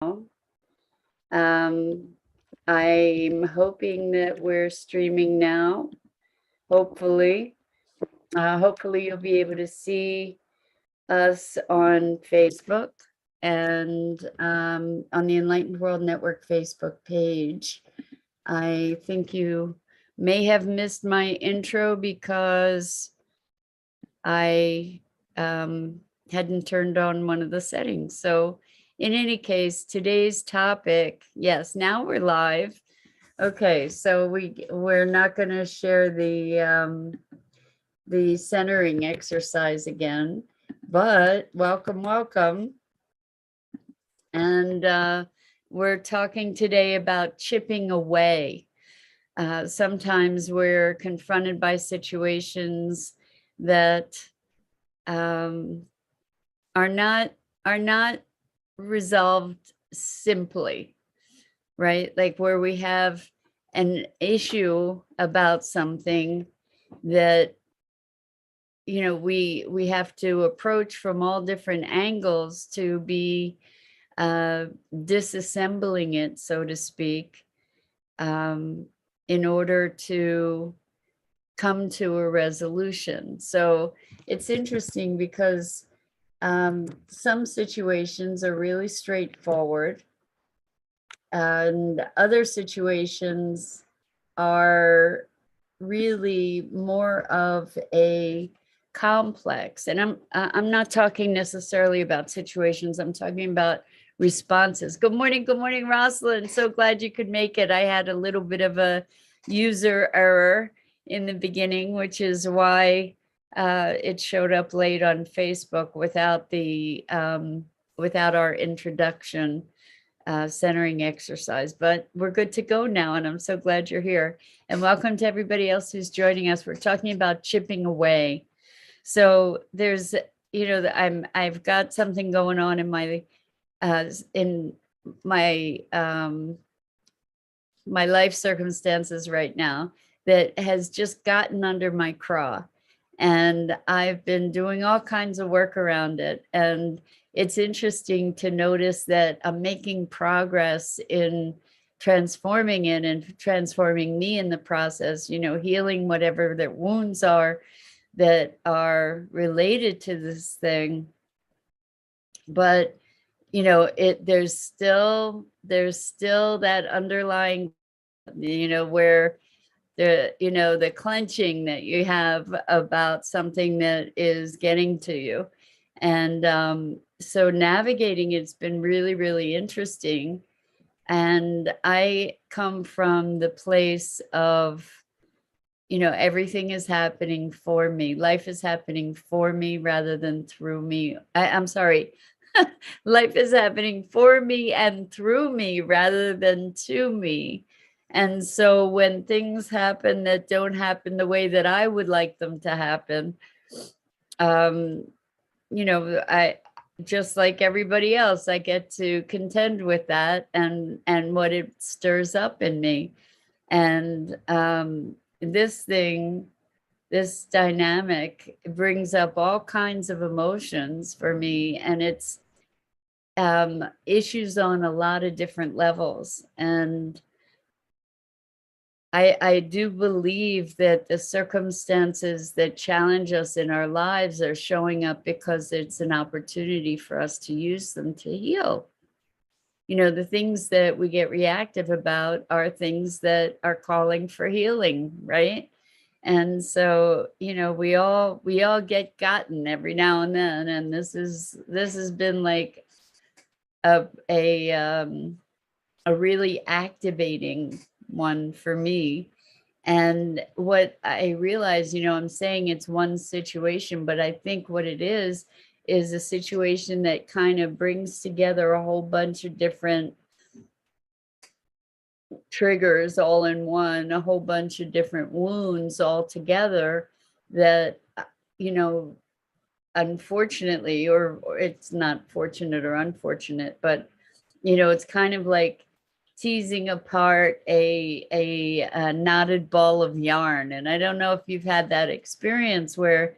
Um, I'm hoping that we're streaming now. Hopefully, hopefully you'll be able to see us on Facebook and on the Enlightened World Network Facebook page. I think you may have missed my intro because I hadn't turned on one of the settings. So in any case, today's topic, yes, now we're live. Okay, so we're not going to share the centering exercise again, but welcome, welcome. And we're talking today about chipping away. Sometimes we're confronted by situations that um, are not resolved simply, right? Like where we have an issue about something that we have to approach from all different angles to be disassembling it, so to speak, in order to come to a resolution. So it's interesting because some situations are really straightforward, and other situations are really more of a complex. And I'm not talking necessarily about situations. I'm talking about responses. Good morning, Rosalind. So glad you could make it. I had a little bit of a user error in the beginning, which is why it showed up late on Facebook without the without our introduction centering exercise. But we're good to go now, and I'm so glad you're here. And welcome to everybody else who's joining us. We're talking about chipping away. So there's, I've got something going on in my my life circumstances right now that has just gotten under my craw. And I've been doing all kinds of work around it. And it's interesting to notice that I'm making progress in transforming it and transforming me in the process, healing whatever their wounds are that are related to this thing. But there's still that underlying, where the clenching that you have about something that is getting to you. And so navigating it's been really, really interesting. And I come from the place of, everything is happening for me. Life is happening for me rather than through me. I'm sorry. Life is happening for me and through me rather than to me. And so when things happen that don't happen the way that I would like them to happen, I, just like everybody else, I get to contend with that and what it stirs up in me. And this dynamic brings up all kinds of emotions for me, and it's issues on a lot of different levels. And I do believe that the circumstances that challenge us in our lives are showing up because it's an opportunity for us to use them to heal. The things that we get reactive about are things that are calling for healing, right? And so, we all get gotten every now and then. And this has been like a really activating one for me. And what I realize, I'm saying it's one situation, but I think what it is a situation that kind of brings together a whole bunch of different triggers all in one, a whole bunch of different wounds all together that, unfortunately, or it's not fortunate or unfortunate, but, it's kind of like teasing apart a knotted ball of yarn. And I don't know if you've had that experience where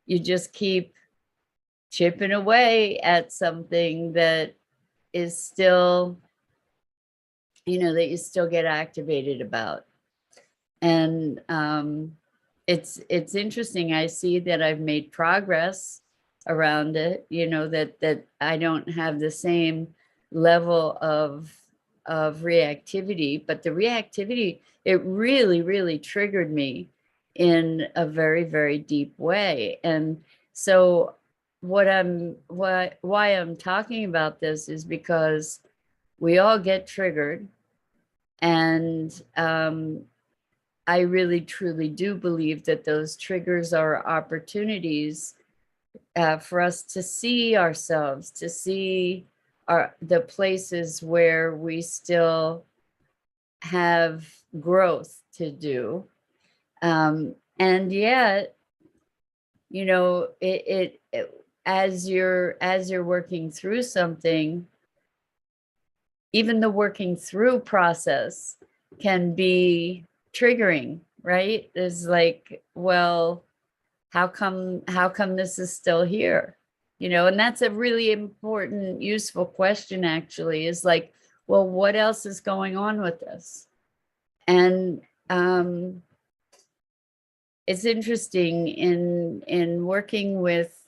you just keep chipping away at something that is still, that you still get activated about. And it's interesting. I see that I've made progress around it, that I don't have the same level of reactivity, but the reactivity, it really, really triggered me in a very, very deep way. And so why I'm talking about this is because we all get triggered. And I really, truly do believe that those triggers are opportunities for us to see ourselves, to see the places where we still have growth to do. And yet, as you're working through something, even the working through process can be triggering, right? It's like, well, how come this is still here? And that's a really important, useful question, actually, is like, well, what else is going on with this? And it's interesting in working with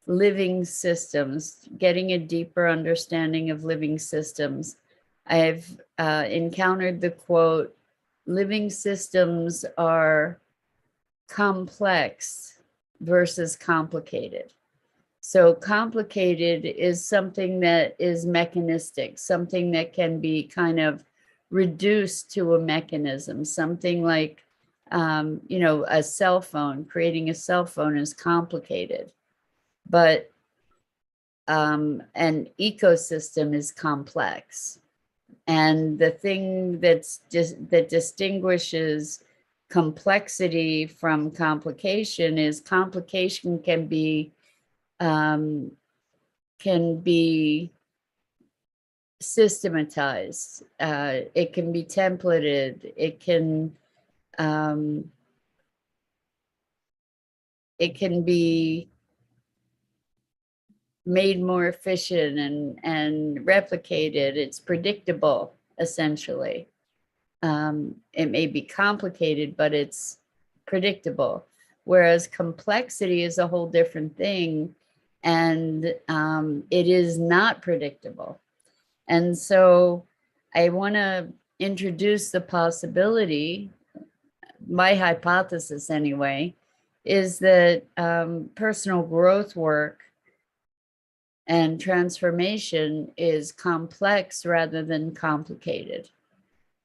living systems, getting a deeper understanding of living systems. I've encountered the quote, living systems are complex versus complicated. So complicated is something that is mechanistic, something that can be kind of reduced to a mechanism, something like, a cell phone. Creating a cell phone is complicated, but an ecosystem is complex. And the thing that distinguishes complexity from complication is complication can be systematized. It can be templated. It can be made more efficient and replicated. It's predictable, essentially. It may be complicated, but it's predictable. Whereas complexity is a whole different thing, and it is not predictable. And so I want to introduce the possibility, my hypothesis anyway, is that personal growth work and transformation is complex rather than complicated.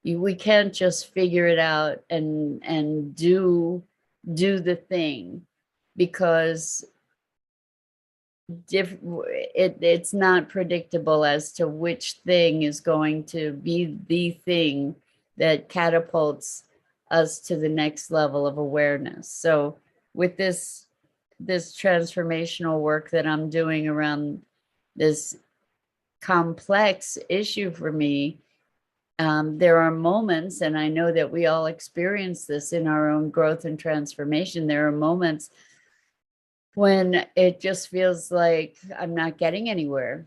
We can't just figure it out and do the thing, because it's not predictable as to which thing is going to be the thing that catapults us to the next level of awareness. So with this transformational work that I'm doing around this complex issue for me, there are moments, and I know that we all experience this in our own growth and transformation, there are moments when it just feels like I'm not getting anywhere,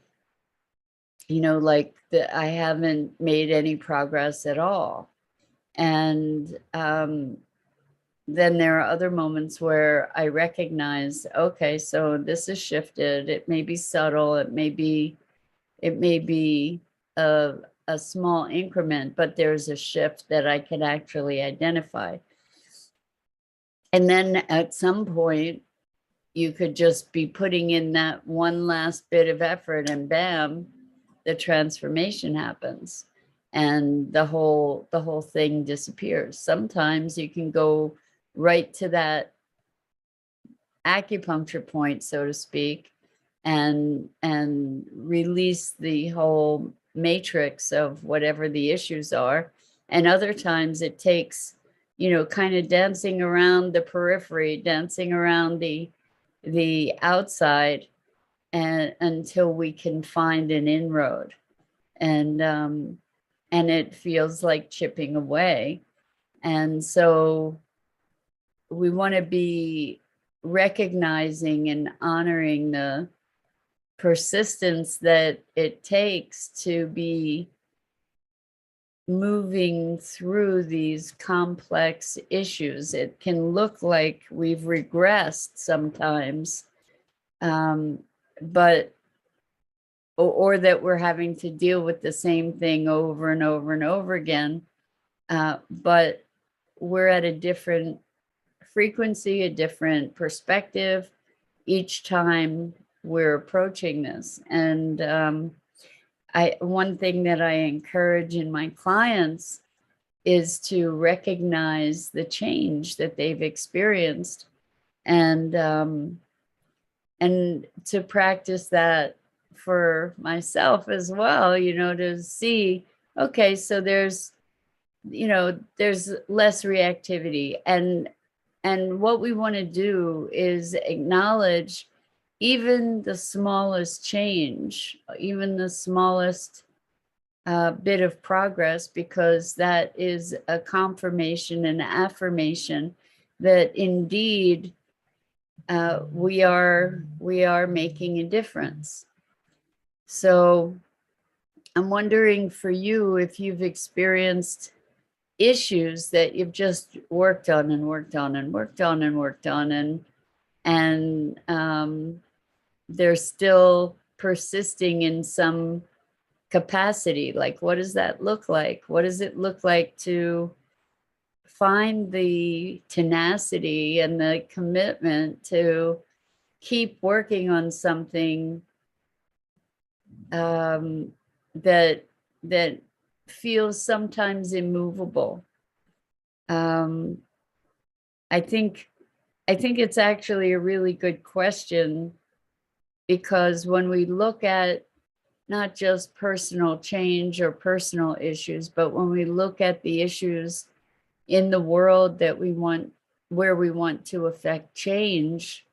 like I haven't made any progress at all. And then there are other moments where I recognize, okay, so this is shifted. It may be subtle. It may be a small increment, but there's a shift that I can actually identify. And then at some point, you could just be putting in that one last bit of effort, and bam, the transformation happens and the whole thing disappears. Sometimes you can go right to that acupuncture point, so to speak, and release the whole matrix of whatever the issues are. And other times it takes, kind of dancing around the periphery, dancing around the outside, and until we can find an inroad. And it feels like chipping away. And so we want to be recognizing and honoring the persistence that it takes to be moving through these complex issues. It can look like we've regressed sometimes, but or that we're having to deal with the same thing over and over and over again. But we're at a different frequency, a different perspective each time we're approaching this. And one thing that I encourage in my clients is to recognize the change that they've experienced, and to practice that for myself as well, to see, okay, so there's less reactivity, and what we want to do is acknowledge even the smallest change, even the smallest bit of progress, because that is a confirmation and affirmation that indeed we are making a difference. So I'm wondering for you if you've experienced issues that you've just worked on and worked on and worked on and worked on, and they're still persisting in some capacity. Like, what does that look like? What does it look like to find the tenacity and the commitment to keep working on something that feels sometimes immovable? I think it's actually a really good question, because when we look at not just personal change or personal issues, but when we look at the issues in the world that where we want to affect change,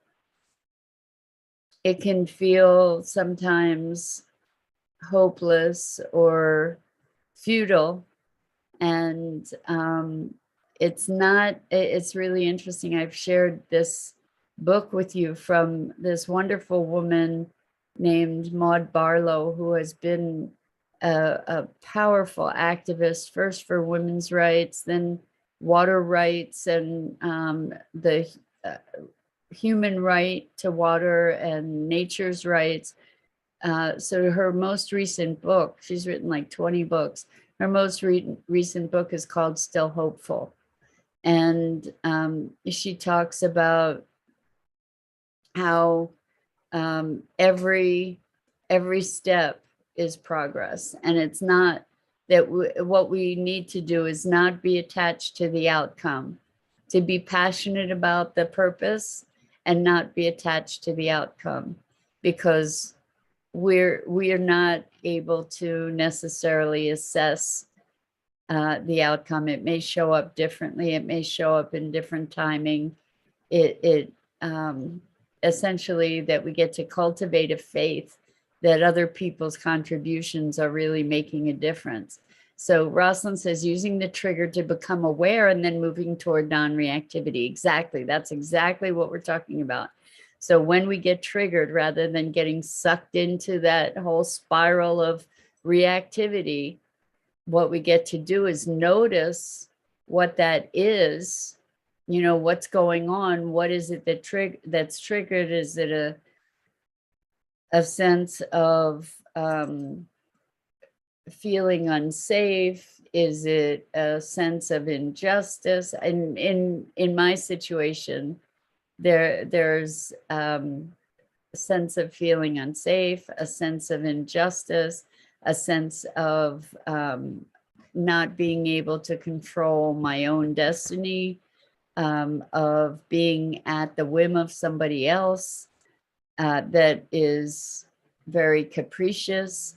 it can feel sometimes hopeless or futile. And it's really interesting. I've shared this book with you from this wonderful woman named Maud Barlow, who has been a powerful activist, first for women's rights, then water rights, and the human right to water and nature's rights. So her most recent book, she's written like 20 books. Her most recent book is called Still Hopeful. And she talks about how every step is progress. And it's not that what we need to do is not be attached to the outcome, to be passionate about the purpose and not be attached to the outcome, because we are not able to necessarily assess the outcome. It may show up differently. It may show up in different timing. It essentially that we get to cultivate a faith that other people's contributions are really making a difference. So Rosalind says, using the trigger to become aware and then moving toward non-reactivity. Exactly. That's exactly what we're talking about. So when we get triggered, rather than getting sucked into that whole spiral of reactivity, what we get to do is notice what that is, what's going on. What is it that's triggered? Is it a sense of feeling unsafe? Is it a sense of injustice? And in my situation, there's a sense of feeling unsafe, a sense of injustice, a sense of not being able to control my own destiny, of being at the whim of somebody else that is very capricious,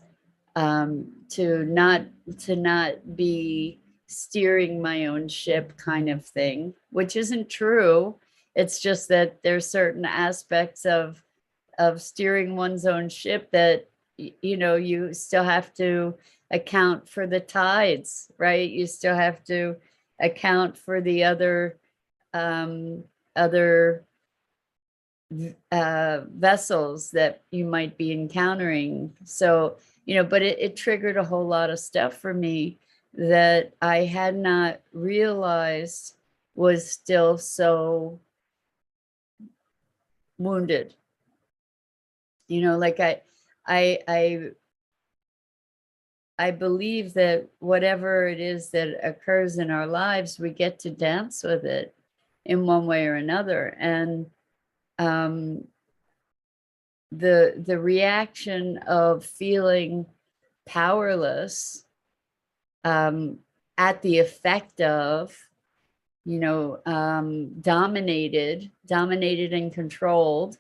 to not be steering my own ship, kind of thing, which isn't true. It's just that there's certain aspects of steering one's own ship that you still have to account for the tides, right? You still have to account for the other vessels that you might be encountering. So, but it triggered a whole lot of stuff for me that I had not realized was still so wounded. Like I I I believe that whatever it is that occurs in our lives, we get to dance with it in one way or another. And um, the reaction of feeling powerless at the effect of, dominated and controlled,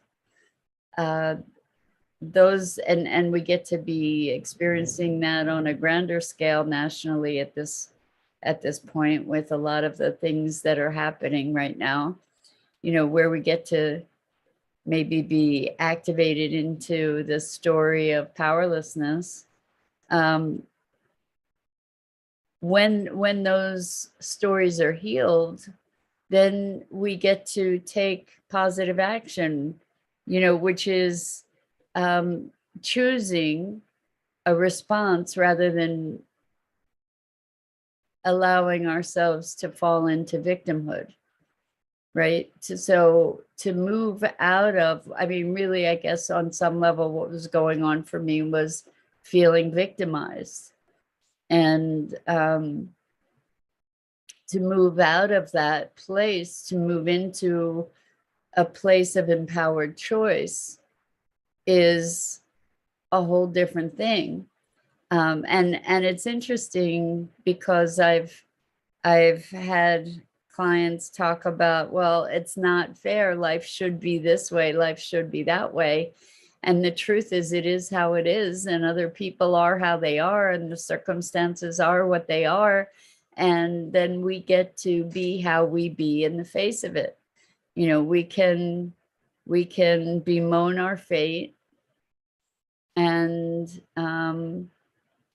those, and we get to be experiencing that on a grander scale nationally at this point, with a lot of the things that are happening right now, where we get to maybe be activated into the story of powerlessness. When those stories are healed, then we get to take positive action, which is choosing a response rather than allowing ourselves to fall into victimhood, right? To move out of, really, I guess on some level, what was going on for me was feeling victimized. And to move out of that place, to move into a place of empowered choice, is a whole different thing. And it's interesting because I've had clients talk about, well, it's not fair. Life should be this way. Life should be that way. And the truth is, it is how it is. And other people are how they are. And the circumstances are what they are. And then we get to be how we be in the face of it. We can bemoan our fate and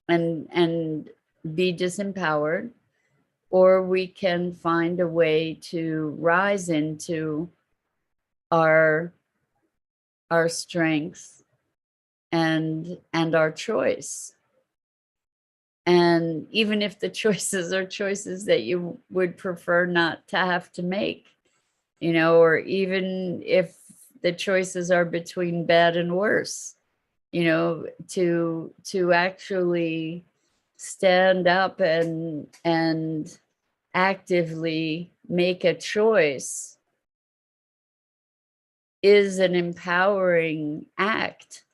be disempowered, or we can find a way to rise into our strengths and our choice. And even if the choices are choices that you would prefer not to have to make, or even if the choices are between bad and worse, to actually stand up and actively make a choice is an empowering act.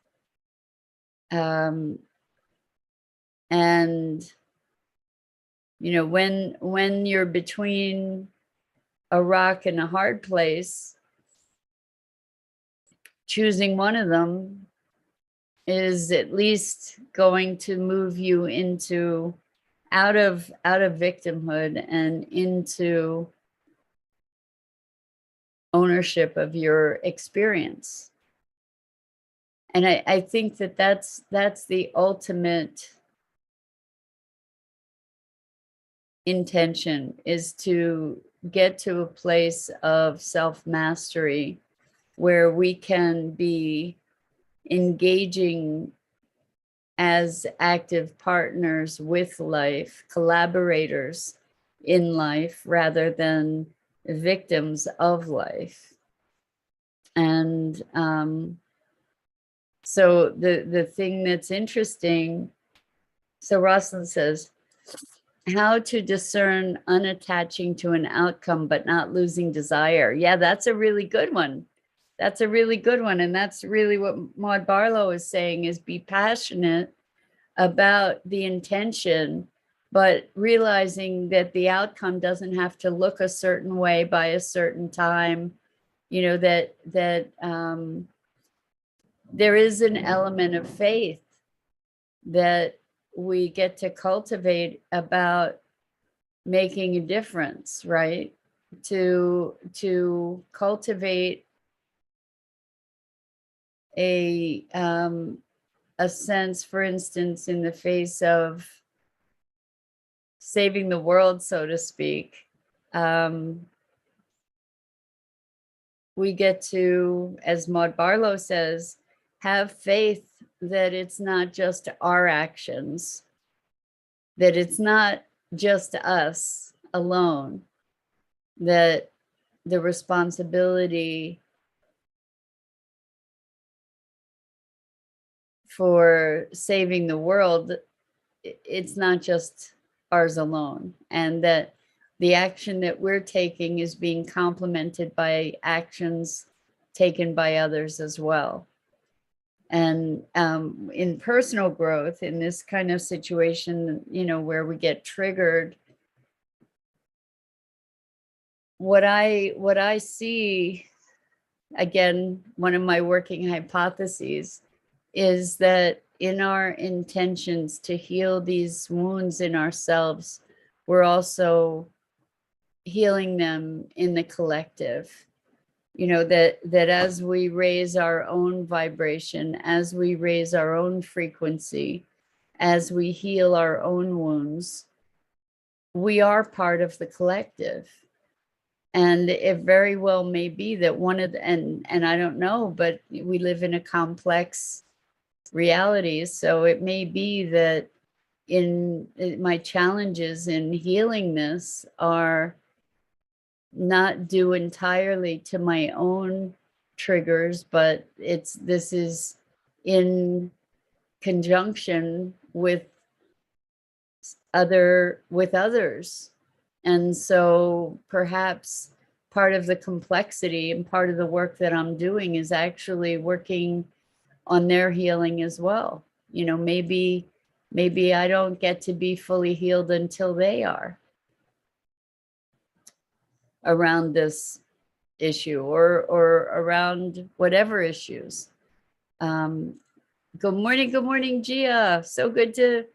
And when you're between a rock and a hard place, choosing one of them is at least going to move you into out of victimhood and into ownership of your experience. And I think that that's the ultimate intention, is to get to a place of self-mastery where we can be engaging as active partners with life, collaborators in life, rather than victims of life. And so the thing that's interesting, so Rosalind says, how to discern unattaching to an outcome but not losing desire. Yeah, that's a really good one. That's a really good one. And that's really what Maud Barlow is saying, is be passionate about the intention, but realizing that the outcome doesn't have to look a certain way by a certain time. That there is an element of faith that we get to cultivate about making a difference, right? To cultivate a sense, for instance, in the face of saving the world, so to speak, we get to, as Maud Barlow says, have faith that it's not just our actions, that it's not just us alone, that the responsibility for saving the world, it's not just ours alone, and that the action that we're taking is being complemented by actions taken by others as well. And in personal growth, in this kind of situation, you know, where we get triggered, what I see, again, one of my working hypotheses is that in our intentions to heal these wounds in ourselves, we're also healing them in the collective. You know, that as we raise our own vibration, as we raise our own frequency, as we heal our own wounds, we are part of the collective. And it very well may be that one of the, and I don't know, but we live in a complex reality. So it may be that in my challenges in healing this are not due entirely to my own triggers, but this is in conjunction with others. And so perhaps part of the complexity and part of the work that I'm doing is actually working on their healing as well. You know, maybe I don't get to be fully healed until they are around this issue, or around whatever issues. Good morning, Gia. So good to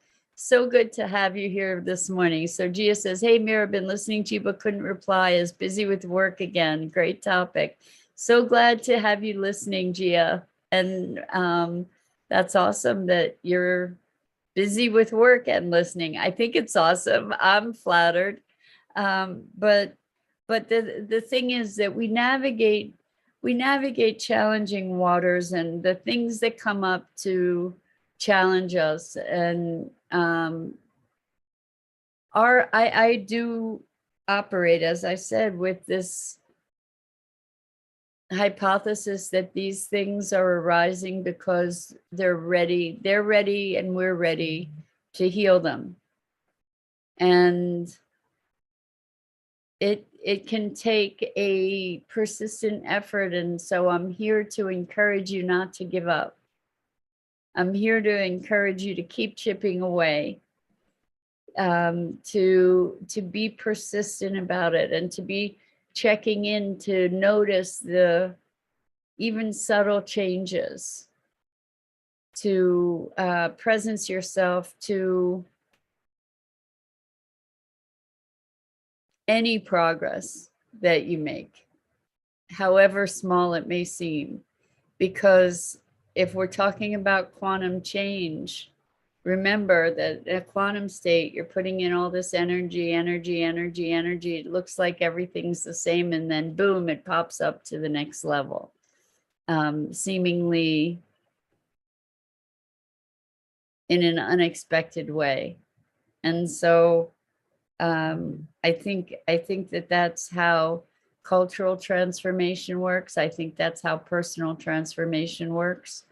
have you here this morning. So Gia says, hey, Mira, been listening to you, but couldn't reply. Is busy with work again. Great topic. So glad to have you listening, Gia. And that's awesome that you're busy with work and listening. I think it's awesome. I'm flattered. But the thing is that we navigate challenging waters, and the things that come up to challenge us. And I do operate, as I said, with this hypothesis that these things are arising because they're ready, and we're ready to heal them. And it can take a persistent effort. And so I'm here to encourage you not to give up. I'm here to encourage you to keep chipping away, to be persistent about it, and to be checking in to notice the even subtle changes, to presence yourself to any progress that you make, however small it may seem. Because if we're talking about quantum change, remember that in a quantum state, you're putting in all this energy. It looks like everything's the same, and then boom, it pops up to the next level, seemingly in an unexpected way. And so I think that that's how cultural transformation works. I think that's how personal transformation works.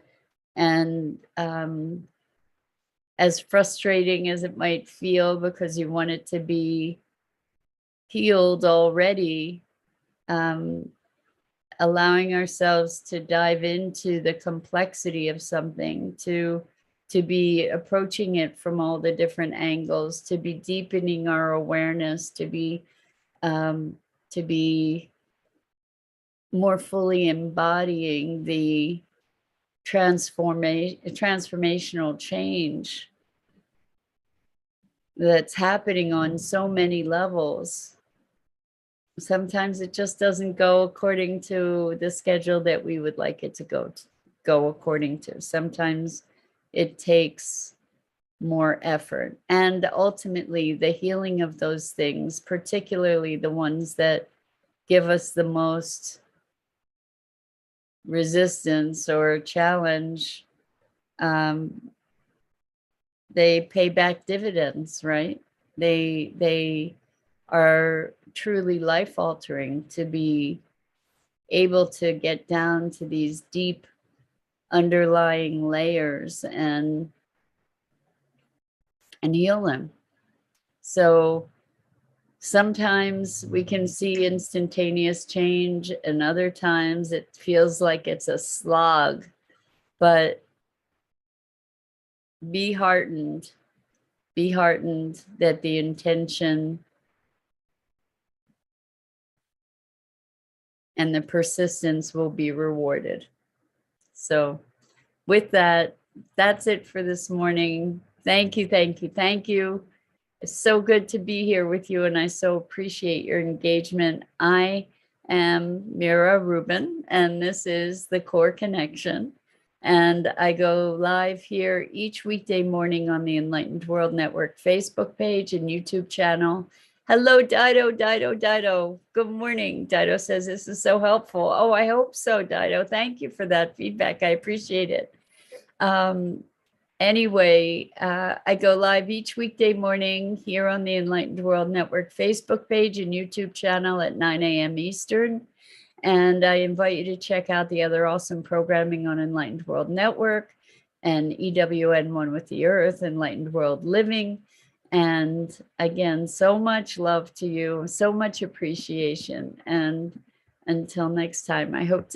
And as frustrating as it might feel because you want it to be healed already, allowing ourselves to dive into the complexity of something, to be approaching it from all the different angles, to be deepening our awareness, to be more fully embodying the transformational change that's happening on so many levels. Sometimes it just doesn't go according to the schedule that we would like it to go according to. Sometimes it takes more effort, and ultimately the healing of those things, particularly the ones that give us the most resistance or challenge, they pay back dividends, right? They are truly life altering to be able to get down to these deep underlying layers and heal them. So sometimes we can see instantaneous change, and other times it feels like it's a slog. But be heartened, be heartened that the intention and the persistence will be rewarded. So with that, that's it for this morning. Thank you, thank you, thank you. It's so good to be here with you, and I so appreciate your engagement. I am Mira Rubin, and this is The Core Connection. And I go live here each weekday morning on the Enlightened World Network Facebook page and YouTube channel. Hello, Dido, Dido, Dido. Good morning. Dido says this is so helpful. Oh, I hope so, Dido. Thank you for that feedback. I appreciate it. Anyway, I go live each weekday morning here on the Enlightened World Network Facebook page and YouTube channel at 9 a.m. Eastern. And I invite you to check out the other awesome programming on Enlightened World Network and EWN One with the Earth, Enlightened World Living. And again, so much love to you, so much appreciation. And until next time, I hope to